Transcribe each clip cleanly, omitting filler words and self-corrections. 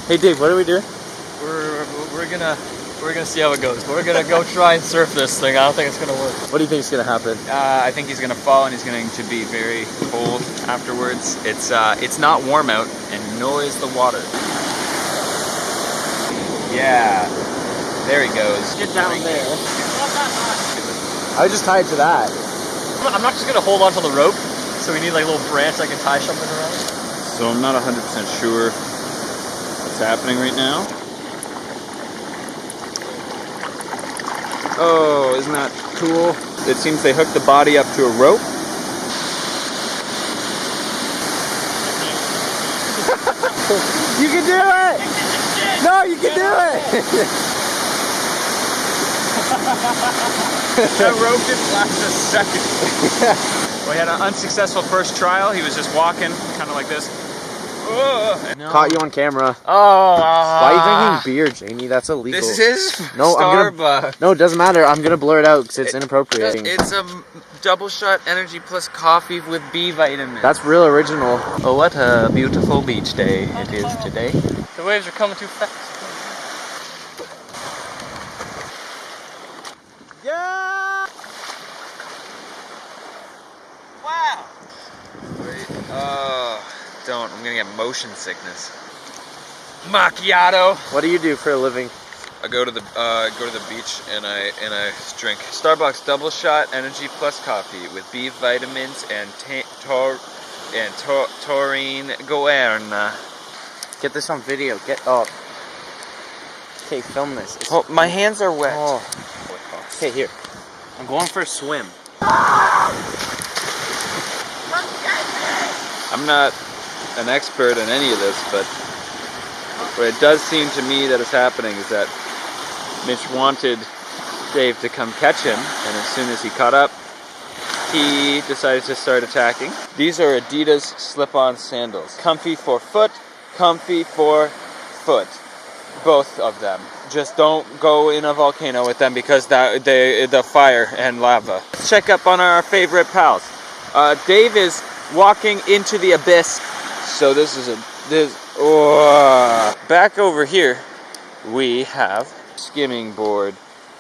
Hey Dave, what are we doing? We're gonna see how it goes. We're gonna go try and surf this thing. I don't think it's gonna work. What do you think is gonna happen? I think he's gonna fall and he's going to be very cold afterwards. It's not warm out, and nor is the water. Yeah, there he goes. Get down there. I would just tie it to that. I'm not just gonna hold onto the rope. So we need like a little branch I can tie something around. So I'm not 100% sure what's happening right now. Oh, isn't that cool? It seems they hooked the body up to a rope. You can do it! No, you can do it! That rope didn't last a second. Well, he had an unsuccessful first trial. He was just walking, kind of like this. No. Caught you on camera. Oh. Why are you drinking beer, Jamie? That's illegal. This is no, Starbucks. No, it doesn't matter. I'm gonna blur it out because it's inappropriate. It's a double shot energy plus coffee with B vitamins. That's real original. Oh, what a beautiful beach day it is today. The waves are coming too fast. Yeah! Wow. Wait. Don't. I'm gonna get motion sickness. Macchiato. What do you do for a living? I go to the beach and I drink Starbucks double shot energy plus coffee with B vitamins and taurine guarana. Get this on video. Get up. Okay, film this. Oh, my hands are wet. Oh. Okay, here. I'm going for a swim. I'm not an expert in any of this, but what it does seem to me that is happening is that Mitch wanted Dave to come catch him, and as soon as he caught up, he decided to start attacking. These are Adidas slip-on sandals. Comfy for foot, comfy for foot. Both of them. Just don't go in a volcano with them because the fire and lava. Let's check up on our favorite pals. Dave is walking into the abyss. So back over here we have skimming board.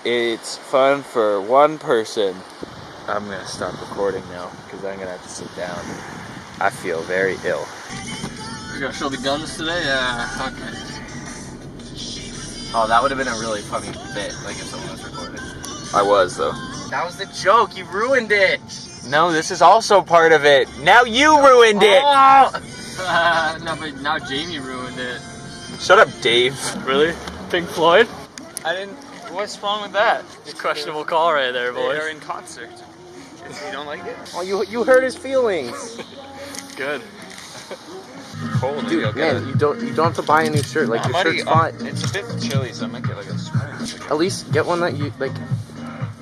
It's fun for one person. I'm gonna stop recording now because I'm gonna have to sit down. I feel very ill. You're gonna show the guns today? Yeah, okay. Oh, that would have been a really funny bit, like if someone was recording. I was though. That was the joke. You ruined it. No, this is also part of it. Now you ruined it. Oh! No, but now Jamie ruined it. Shut up, Dave. Really? Pink Floyd? I didn't. What's wrong with that? Questionable call right there, boys. They're in concert. You don't like it? Oh, you hurt his feelings. Good. Cold, Dude, man, you don't have to buy a new shirt. Like, your shirt's fine. It's a bit chilly, so I might get like a sweater. At least get one that you like.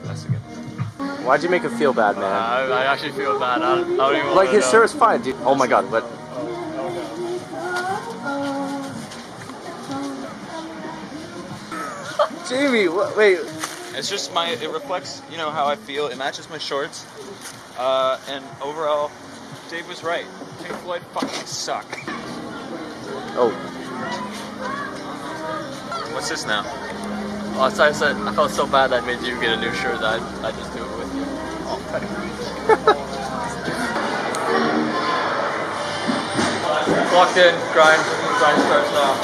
That's a good. Why'd you make him feel bad, man? I actually feel bad. I don't even Like, his shirt is fine, dude. Oh my god, but. Jamie, wait. It's just it reflects, how I feel. It matches my shorts. And overall, Dave was right. Pink Floyd fucking suck. Oh. What's this now? Oh, I felt so bad I made you get a new shirt that I just do it with you. Oh, petty. Locked in, grind starts now.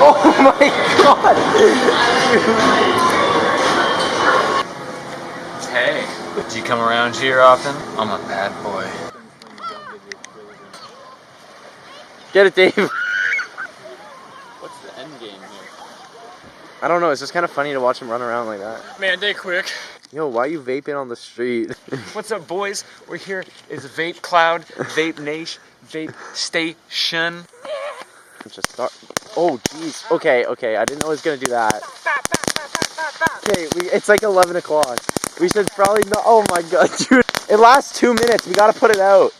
Oh my god! Hey, do you come around here often? I'm a bad boy. Get it, Dave. What's the end game here? I don't know, it's just kind of funny to watch him run around like that. Man, day quick. Yo, why are you vaping on the street? What's up, boys? We're here. It's Vape Cloud, Vape Nation, Vape Station. Just start. Oh, jeez. Okay, I didn't know it was gonna do that. Okay, it's like 11 o'clock. We should probably not. Oh my god, dude. It lasts 2 minutes. We gotta put it out.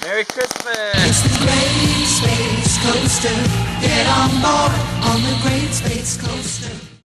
Merry Christmas! It's the Great Space Coaster. Get on board on the Great Space Coaster.